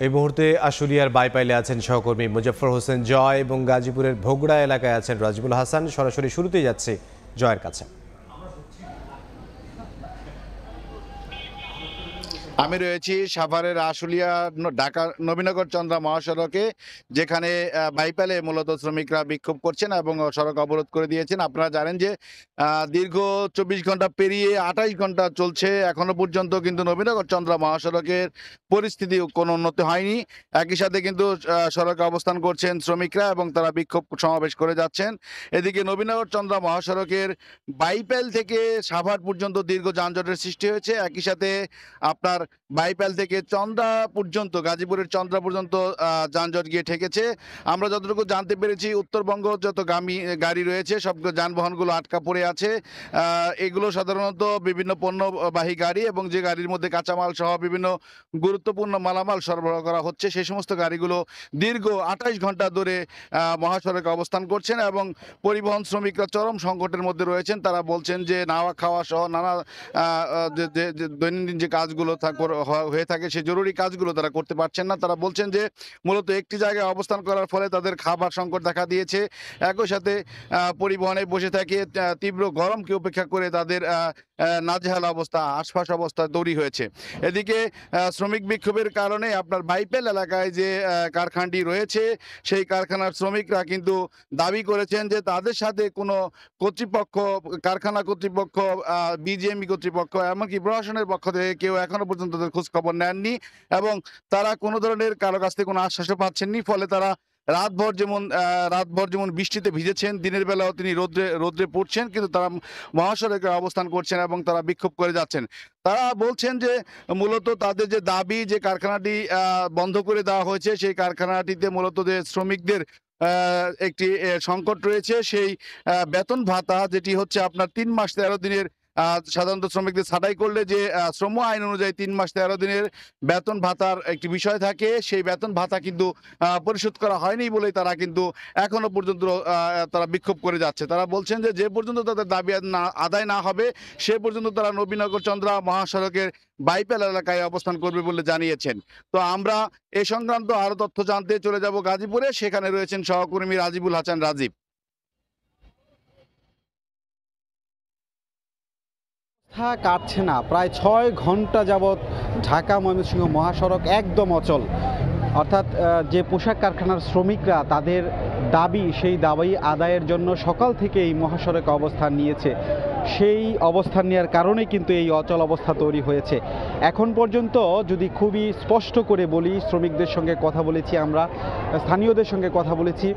এই মুহূর্তে আশুলিয়ার বাইপাইলে আছেন সহকর্মী মুজফর হোসেন জয় এবং গাজীপুরের ভোগড়া এলাকায় আছেন রাজিবুল হাসান। সরাসরি শুরুতেই যাচ্ছে জয়ের কাছে। আমি রয়েছি সাভারের আশুলিয়া ঢাকা নবীনগর চন্দ্রা মহাসড়কে, যেখানে বাইপালে মূলত শ্রমিকরা বিক্ষোভ করছেন এবং সড়ক অবরোধ করে দিয়েছেন। আপনারা জানেন যে দীর্ঘ 24 ঘন্টা পেরিয়ে 28 ঘন্টা চলছে, এখনো পর্যন্ত কিন্তু নবীনগর চন্দ্রা মহাসড়কের পরিস্থিতি কোনো উন্নতি হয়নি। একই সাথে কিন্তু সড়কে অবস্থান করছেন শ্রমিকরা এবং তারা বিক্ষোভ সমাবেশ করে যাচ্ছেন। এদিকে নবীনগর চন্দ্রা মহাসড়কের বাইপাল থেকে সাভার পর্যন্ত দীর্ঘ যানজটের সৃষ্টি হয়েছে। একই সাথে আপনার বাইপাল থেকে চন্দ্রা পর্যন্ত, গাজীপুরের চন্দ্রা পর্যন্ত যানজট গিয়ে ঠেকেছে। আমরা যতটুকু জানতে পেরেছি, উত্তরবঙ্গ যত গাড়ি রয়েছে সব যানবাহনগুলো আটকা পড়ে আছে। এগুলো সাধারণত বিভিন্ন পণ্যবাহী গাড়ি এবং যে গাড়ির মধ্যে কাঁচামাল সহ বিভিন্ন গুরুত্বপূর্ণ মালামাল সরবরাহ করা হচ্ছে, সেই সমস্ত গাড়িগুলো দীর্ঘ 28 ঘন্টা ধরে মহাসড়কে অবস্থান করছেন এবং পরিবহন শ্রমিকরা চরম সংকটের মধ্যে রয়েছেন। তারা বলছেন যে নাওয়া খাওয়া সহ নানা দৈনন্দিন যে কাজগুলো হয়ে থাকে, সেই জরুরি কাজগুলো তারা করতে পারছেন না। তারা বলছেন যে মূলত একটি জায়গায় অবস্থান করার ফলে তাদের খাবার সংকট দেখা দিয়েছে। একই সাথে পরিবহনে বসে থাকে তীব্র গরমকে উপেক্ষা করে তাদের নাজেহাল অবস্থা, আশপাশ অবস্থা তৈরি হয়েছে। এদিকে শ্রমিক বিক্ষোভের কারণে আপনার বাইপাল এলাকায় যে কারখানাটি রয়েছে, সেই কারখানার শ্রমিকরা কিন্তু দাবি করেছেন যে তাদের সাথে কোনো কর্তৃপক্ষ, কারখানা কর্তৃপক্ষ, বিজিএমই কর্তৃপক্ষ, এমনকি প্রশাসনের পক্ষ থেকে কেউ এখনো পর্যন্ত তাদের খোঁজ খবর নেননি এবং তারা কোনো ধরনের কারো কাছ থেকে কোনো আশ্বাসও পাচ্ছেননি। ফলে তারা রাতভর যেমন বৃষ্টিতে ভিজেছেন, দিনের বেলাও তিনি রোদ্রে পড়ছেন, কিন্তু তারা মহাসড়কে অবস্থান করছেন এবং তারা বিক্ষোভ করে যাচ্ছেন। তারা বলছেন যে মূলত তাদের যে দাবি, যে কারখানাটি বন্ধ করে দেওয়া হয়েছে, সেই কারখানাটিতে মূলত যে শ্রমিকদের একটি সংকট রয়েছে, সেই বেতন ভাতা যেটি হচ্ছে আপনার 3 মাস 13 দিনের, সাধারণত শ্রমিকদের ছাঁটাই করলে যে শ্রম আইন অনুযায়ী 3 মাস 13 দিনের বেতন ভাতার একটি বিষয় থাকে, সেই বেতন ভাতা কিন্তু পরিশোধ করা হয়নি বলেই তারা কিন্তু এখনো পর্যন্ত তারা বিক্ষোভ করে যাচ্ছে। তারা বলছেন যে যে পর্যন্ত তাদের দাবি আদায় না হবে, সে পর্যন্ত তারা নবীনগর চন্দ্রা মহাসড়কের বাইপাল এলাকায় অবস্থান করবে বলে জানিয়েছেন। তো আমরা এ সংক্রান্ত আরো তথ্য জানতে চলে যাব গাজীপুরে। সেখানে রয়েছেন সহকর্মী রাজিবুল হাসান রাজীব। কাটছে না, প্রায় 6 ঘন্টা যাবৎ ঢাকা ময়মনসিংহ মহাসড়ক একদম অচল। অর্থাৎ যে পোশাক কারখানার শ্রমিকরা তাদের দাবি, সেই দাবি আদায়ের জন্য সকাল থেকে এই মহাসড়কে অবস্থান নিয়েছে, সেই অবস্থান নেওয়ার কারণেই কিন্তু এই অচল অবস্থা তৈরি হয়েছে। এখন পর্যন্ত যদি খুবই স্পষ্ট করে বলি, শ্রমিকদের সঙ্গে কথা বলেছি আমরা, স্থানীয়দের সঙ্গে কথা বলেছি,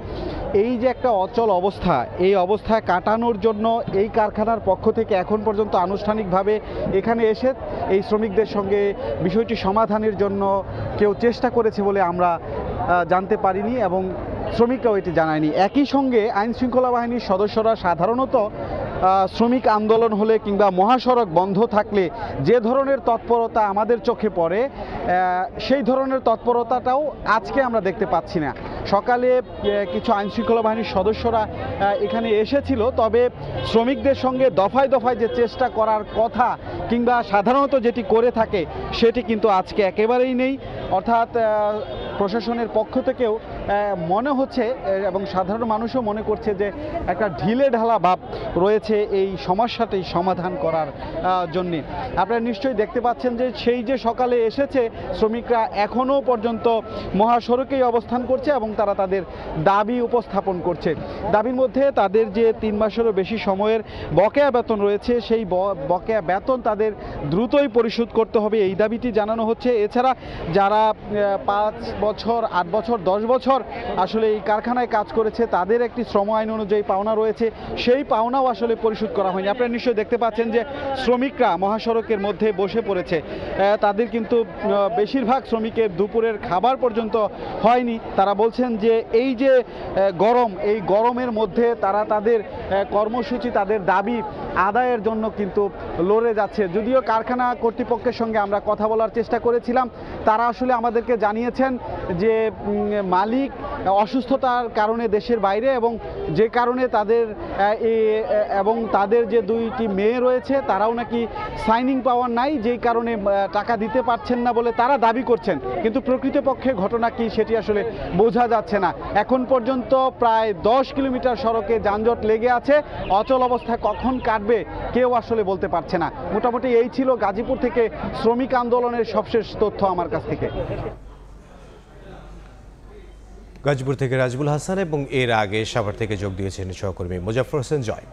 এই যে একটা অচল অবস্থা, এই অবস্থা কাটানোর জন্য এই কারখানার পক্ষ থেকে এখন পর্যন্ত আনুষ্ঠানিকভাবে এখানে এসে এই শ্রমিকদের সঙ্গে বিষয়টি সমাধানের জন্য কেউ চেষ্টা করেছে বলে আমরা জানতে পারিনি এবং শ্রমিকরাও এটি জানায়নি। একই সঙ্গে আইন শৃঙ্খলা বাহিনীর সদস্যরা সাধারণত শ্রমিক আন্দোলন হলে কিংবা মহাসড়ক বন্ধ থাকলে যে ধরনের তৎপরতা আমাদের চোখে পড়ে, সেই ধরনের তৎপরতাটাও আজকে আমরা দেখতে পাচ্ছি না। সকালে কিছু আইন শৃঙ্খলা বাহিনীর সদস্যরা এখানে এসেছিল, তবে শ্রমিকদের সঙ্গে দফায় দফায় যে চেষ্টা করার কথা কিংবা সাধারণত যেটি করে থাকে, সেটি কিন্তু আজকে একেবারেই নেই। অর্থাৎ প্রশাসনের পক্ষ থেকেও মনে হচ্ছে এবং সাধারণ মানুষও মনে করছে যে একটা ঢিলে ঢালা ভাব রয়েছে এই সমস্যাটি সমাধান করার জন্যে। আপনারা নিশ্চয়ই দেখতে পাচ্ছেন যে সেই যে সকালে এসেছে শ্রমিকরা এখনও পর্যন্ত মহাসড়কেই অবস্থান করছে এবং তারা তাদের দাবি উপস্থাপন করছে। দাবির মধ্যে তাদের যে 3 মাসেরও বেশি সময়ের বকেয়া বেতন রয়েছে, সেই বকেয়া বেতন তাদের দ্রুতই পরিশোধ করতে হবে, এই দাবিটি জানানো হচ্ছে। এছাড়া যারা 5 বছর, 8 বছর, 10 বছর আসলে এই কারখানায় কাজ করেছে, তাদের একটি শ্রম আইন অনুযায়ী পাওনা রয়েছে, সেই পাওনাও আসলে পরিশোধ করা হয়নি। আপনারা নিশ্চয়ই দেখতে পাচ্ছেন যে শ্রমিকরা মহাসড়কের মধ্যে বসে পড়েছে। তাদের কিন্তু বেশিরভাগ শ্রমিকের দুপুরের খাবার পর্যন্ত হয়নি। তারা বলছেন যে এই যে গরম, এই গরমের মধ্যে তারা তাদের কর্মসূচি, তাদের দাবি আদায়ের জন্য কিন্তু লড়ে যাচ্ছে। যদিও কারখানা কর্তৃপক্ষের সঙ্গে আমরা কথা বলার চেষ্টা করেছিলাম, তারা আসলে আমাদেরকে জানিয়েছেন যে মালিক অসুস্থতার কারণে দেশের বাইরে, এবং যে কারণে তাদের এবং তাদের যে 2টি মেয়ে রয়েছে তারাও নাকি সাইনিং পাওয়ার নাই, যেই কারণে টাকা দিতে পারছেন না বলে তারা দাবি করছেন। কিন্তু প্রকৃতপক্ষে ঘটনা কি সেটি আসলে বোঝা যাচ্ছে না। এখন পর্যন্ত প্রায় 10 কিলোমিটার সড়কে যানজট লেগে আছে। অচল অবস্থা কখন কাটবে কেউ আসলে বলতে পারছে না। মোটামুটি এই ছিল গাজীপুর থেকে শ্রমিক আন্দোলনের সবশেষ তথ্য আমার কাছ থেকে। গাজীপুর থেকে রাজিবুল হাসান এবং এর আগে সাভার থেকে যোগ দিয়েছেন সহকর্মী মুজাফফর হোসেন জয়।